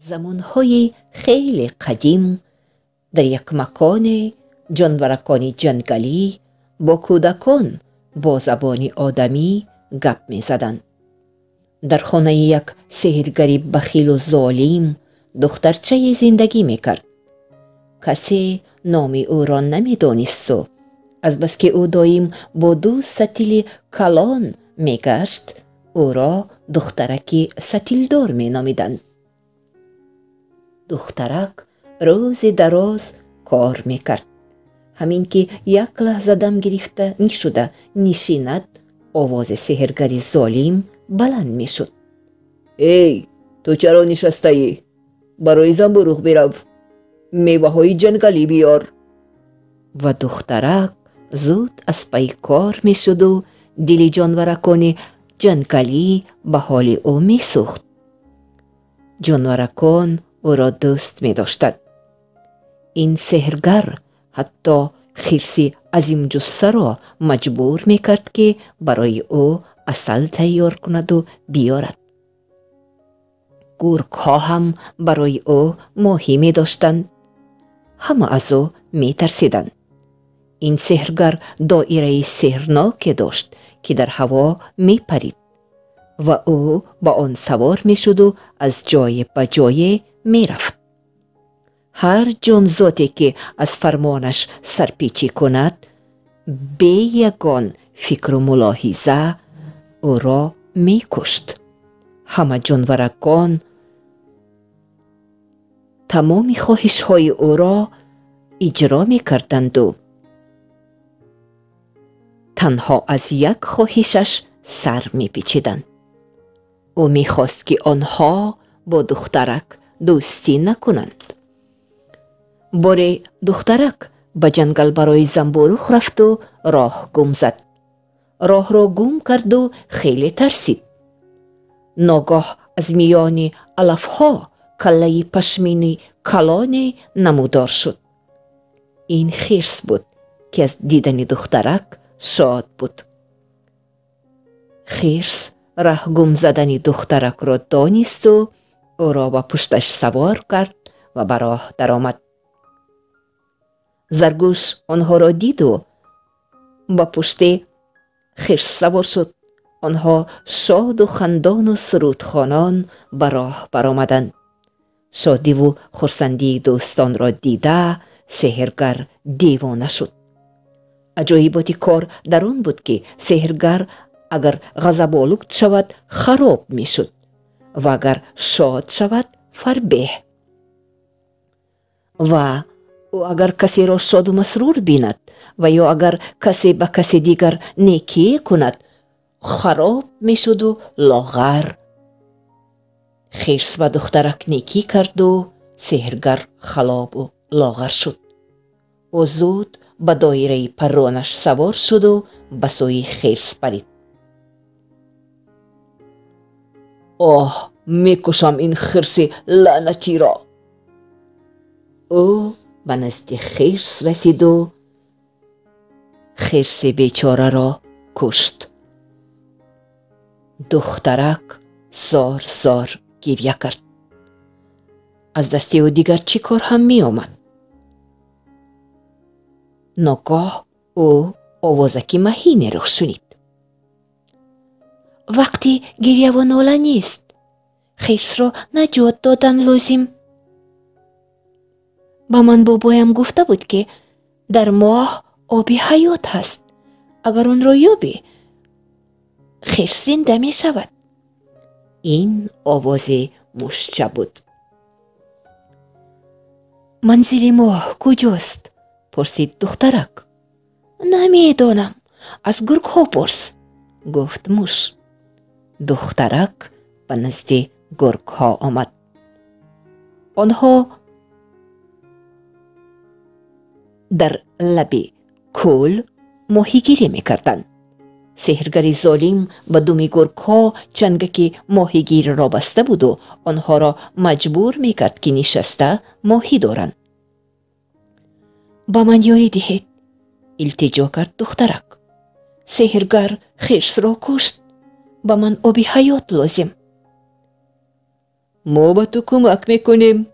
زمانهای خیلی قدیم در یک مکان جانورکان جنگلی با کودکان با زبان آدمی گپ می زدند. در خانه یک سحرگری بخیل و ظالم دخترچه زندگی می کرد. کسی نام او را نمی دانست و از بس که او دایم با دو ستیل کلان می گشت او را دخترک ستیلدار می نامیدند. دخترک روز دراز کار می کرد. همین که یک لحظه دم گرفته نشده نشیند آواز سحرگری ظالم بلند می شد. ای تو چرا نشسته ای؟ برای زنبورق برو، میوه های جنگلی بیار. و دخترک زود از پی کار می شد و دل جانورکان جنگلی به حال او می سوخت. جانورکان او را دوست می داشتند. این سحرگر حتی خرس عظیم جثه را مجبور می کرد که برای او عسل تیار کند و بیارد. گرگ ها هم برای او ماهی می داشتند. همه از او می ترسیدند. این سحرگر دایره سحرناک داشت که در هوا می پرید و او با آن سوار می شد و از جای به جای می رفت. هر جانذاتی که از فرمانش سرپیچی کند به یگان فکر و ملاحظه او را می کشت. همه جانورکان تمام خواهش های او را اجرا می کردند و تنها از یک خواهشش سر می پیچیدند. او می خواست که آنها با دخترک دوستی نکنند. باری دخترک به جنگل برای زنبورق رفت و راه گم زد. راه را گم کرد و خیلی ترسید. ناگاه از میان علف ها کله پشمینی کلان نمودار شد. این خرس بود که از دیدن دخترک شاد بود. خرس راه گم زدن دخترک را دانست و او را به پشتش سوار کرد و به راه درآمد. زرگوش آنها را دید و با پشت خرس سوار شد. آنها شاد و خندان و سرودخوانان به راه برآمدند. شادی و خرسندی دوستان را دیده سحرگر دیوانه شد. عجایبات کار در آن بود که سحرگر اگر غضب‌آلود شود خراب می شد و اگر شاد شود فربه. و او اگر کسی را شاد و مسرور بیند و یا اگر کسی به کسی دیگر نیکی کند خراب می شد و لاغر. خرس و دخترک نیکی کرد و سحرگر خلاب و لاغر شد. او زود به دایره پرانش سوار شد و به سوی خرس پرید. آه میکشم این خرس لعنتی را. او به نزد خرس رسید و خرس بیچاره را کشت. دخترک زار زار گریه کرد. از دست او دیگر چی کار هم می آمد. ناگاه او آوازکی مهینه را شنید. وقتی گریه و ناله نیست. خرس را نجات دادن لازم. با من بابایم گفته بود که در ماه آبی حیات هست. اگر اون را یابی خرس زنده می شود. این آواز مشچه بود. منزل ماه کجاست؟ پرسید دخترک. نمیدانم. از گرگ ها پرس. گفت موش. دخترک به نزد گرگ ها آمد. آنها در لب کول ماهیگیری میکردند. سحرگری ظالم به دم گرگ ها چنگک ماهیگیر را بسته بود و آنها را مجبور میکرد که نشسته ماهی دارند. با من یاری دهید. التجا کرد دخترک. سحرگر خرس را کشت. با من آبی حیات لازم. ما به تو کمک میکنیم.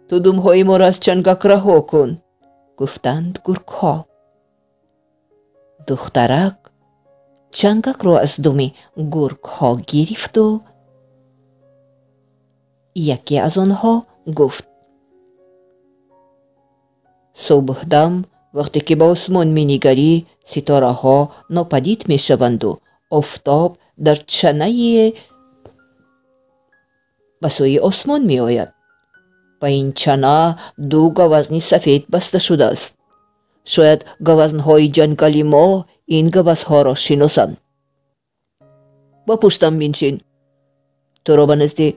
تو دمهای ما را از چنگک رها کن، گفتند گرگ ها. دخترک چنگک را از دم گرگ ها گرفت و یکی از آنها گفت: صبحدم وقتی که به آسمان می نگری ستاره ها ناپدید می شوند و آفتاب در چنه به سوی آسمان می آید. به این چنه دو گوزن سفید بسته شده است. شاید گوزن های جنگلی ما این گوزن ها را شناسند. با پشتم بنشین، تو را به نزد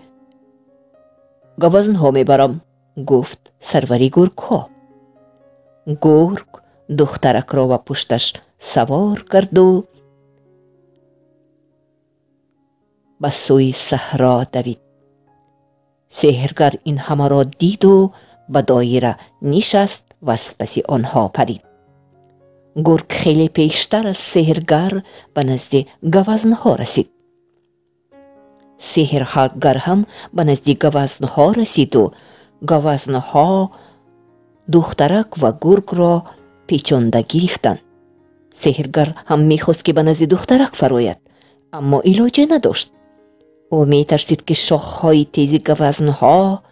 گوزن ها می برم، گفت سروری گرگ ها. گرگ دخترک را به پشتش سوار کرد و به سوی صحرا دوید. سحرگر این همه را دید و به دایره نشست و از پس آنها پرید. گرگ خیلی پیشتر از سحرگر به نزد گوزنها رسید. سحرگر هم به نزد گوزنها رسید و گوزنها دخترک و گرگ را پیچانده گرفتند. سحرگر هم میخواست که به نزد دخترک فراید، اما علاجی نداشت. او میترسید که شاخهای تیز گوزنها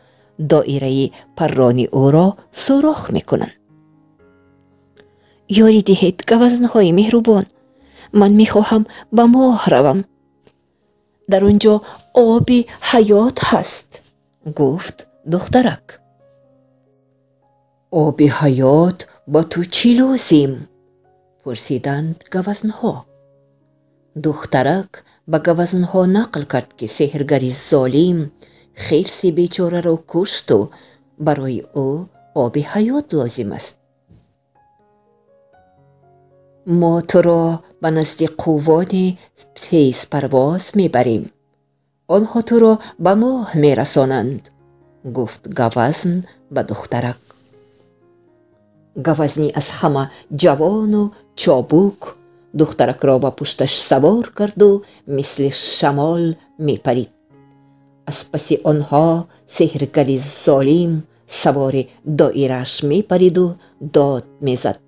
دایره پرانی او را سوراخ میکنند. یاری دهید گوزنهای مهربان، من میخواهم به ماه روم. در آنجا آب حیات هست، گفت دخترک. آب حیات با تو چی لازم؟ پرسیدند گوزنها. دخترک به گوزنها نقل کرد که سحرگری ظالم خرس بیچاره را کشت و برای او آب حیات لازم است. ما تو را به نزد قوان تیز پرواز میبریم، آنها تو را به ماه میرسانند، گفت گوزن به دخترک. گوزنی از همه جوان و چابک دخترک را به پشتش سوار کرد و مثل شمال می پرید. از پس آنها سحرگری ظالم سوار دایره‌اش می پرید و داد می زد: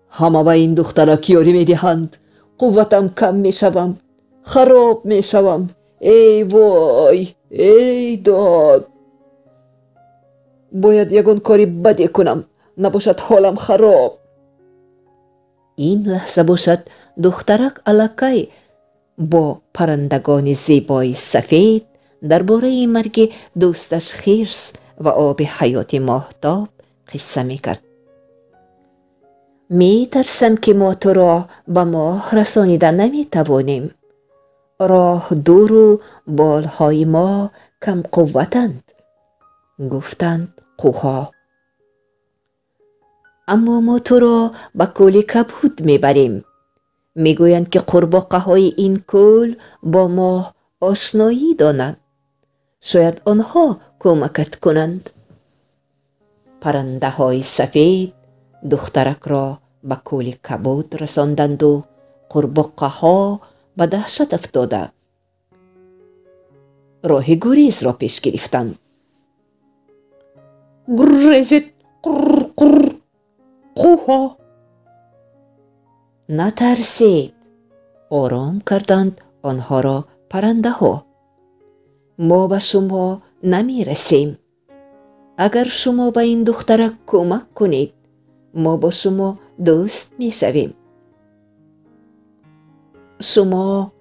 همه به این دخترک یاری می دهند، قوتم کم می شوم، خراب می شوم، ای وای، ای داد. باید یگان کاری بدی کنم، نباشد حالم خراب. این لحظه باشد دخترک الکی با پرندگان زیبای سفید درباره مرگ دوستش خرس و آب حیات ماهتاب قصه می کرد. می ترسم که ما تو را به ماه رسانیده نمی توانیم. راه دور و بالهای ما کم قوتند، گفتند قوها. اما ما تو را به کول کبود میبریم. میگویند که قورباغه های این کول با ماه آشنایی دانند. شاید آنها کمکت کنند. پرنده های سفید دخترک را به کول کبود رساندند و قورباغه ها به دهشت افتاده راه گریز را پیش گرفتند. گریزید، قر قر، قوها. نترسید، آرام کردند آنها را پرنده ها. ما به شما نمی رسیم. اگر شما به این دخترک کمک کنید ما با شما دوست می شویم. شما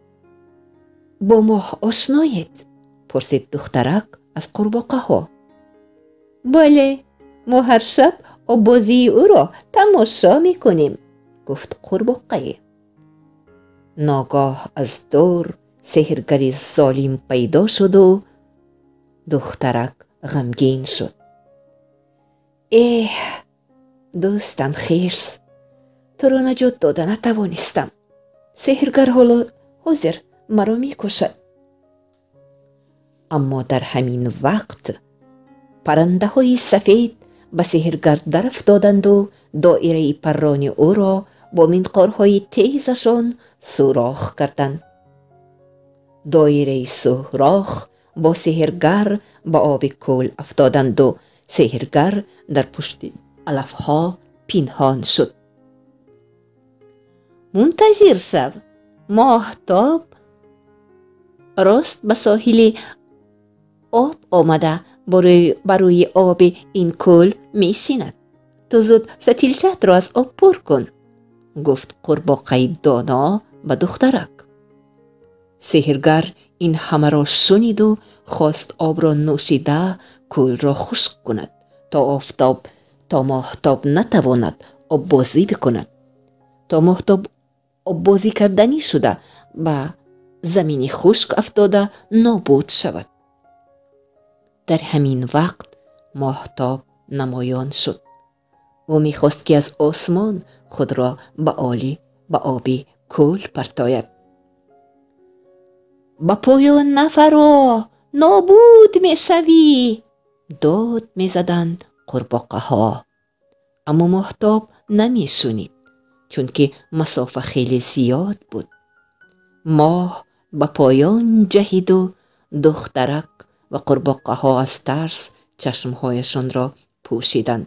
با ماه آشنایید؟ پرسید دخترک از قورباغه ها. بله، ما هر شب بازی او را تماشا می کنیم، گفت قورباغه. ناگاه از دور سحرگری ظالم پیدا شد و دخترک غمگین شد. دوستم خرس، تو را نجات داده نتوانستم. سحرگر حالا حاضر مرا می کشد. اما در همین وقت پرنده های سفید به سحرگر در افتادند و دایره پرانی او را با منقارهای تیزشان سوراخ کردند. دایره سوراخ با سحرگر به آب کل افتادند و سحرگر در پشت علفها پنهان شد. منتظر شو، ماهتاب راست به ساحل آب آمده بروی آب این کل می شیند. تو زود ستیلچت را از آب پر کن، گفت قورباغه دانا به دخترک. سحرگر این همه را شنید و خواست آب را نوشیده کل را خشک کند تا ماهتاب نتواند آب بازی بکند. تا ماهتاب آب بازی کردنی شده به زمین خشک افتاده نابود شود. در همین وقت ماهتاب نمایان شد. او می‌خواست که از آسمان خود را به آبی کل پرتاید. به پایان نفرا، نابود می‌شوی، داد می‌زدند قورباغه‌ها. اما ماهتاب نمی‌شنید، چون که مسافه خیلی زیاد بود. ماه به پایان جهید و دخترک و قورباغه‌ها از ترس چشمهایشان را پوشیدند.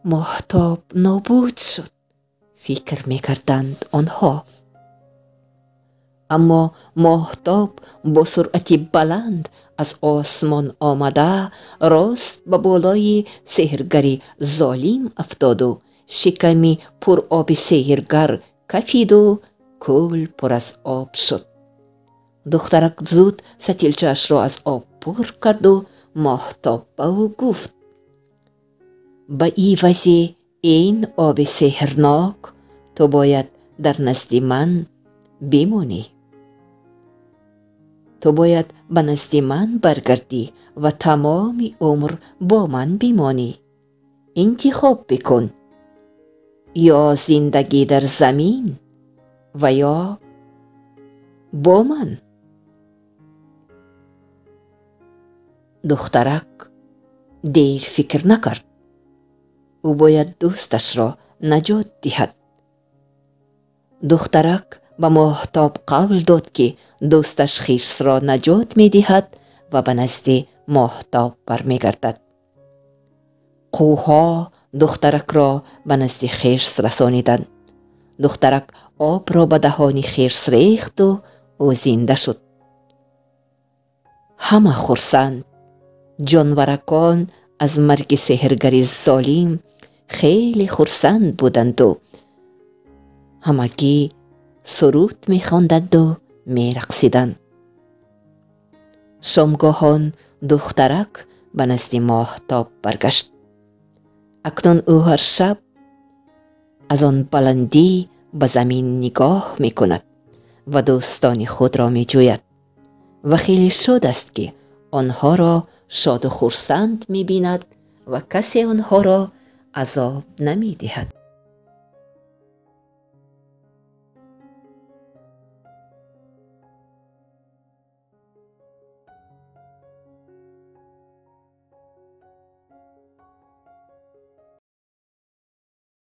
ماهتاب نابود شد، فکر می‌کردند آنها. اما ماهتاب با سرعت بلند از آسمان آمده راست به بالای سحرگر ظالم افتاد و شکمی پر آب سحرگر کفید و کل پر از آب شد. دخترک زود ستیلچه‌اش را از آب پر کرد و ماهتاب به او گفت: به عوض این آب سحرناک تو باید در نزد من بمانی. تو باید به نزد من برگردی و تمام عمر با من بمانی. انتخاب بکن، یا زندگی در زمین و یا با من. دخترک دیر فکر نکرد. او باید دوستش را نجات دهد. دخترک به ماهتاب قول داد که دوستش خرس را نجات می دهد و به نزد ماهتاب برمی گردد. قوها دخترک را به نزد خرس رسانیدند. دخترک آب را به دهان خرس ریخت و او زنده شد. همه خرسند. جانورکان از مرگ سحرگر ظالم خیلی خرسند بودند و همگی سرود می خواندند و می رقصیدند. شامگاهان دخترک به نزد ماهتاب برگشت. اکنون او هر شب از آن بلندی به زمین نگاه می کند و دوستان خود را می جوید و خیلی شاد است که آنها را شاد و خرسند می بیند و کسی آنها را عذاب نمی دهد.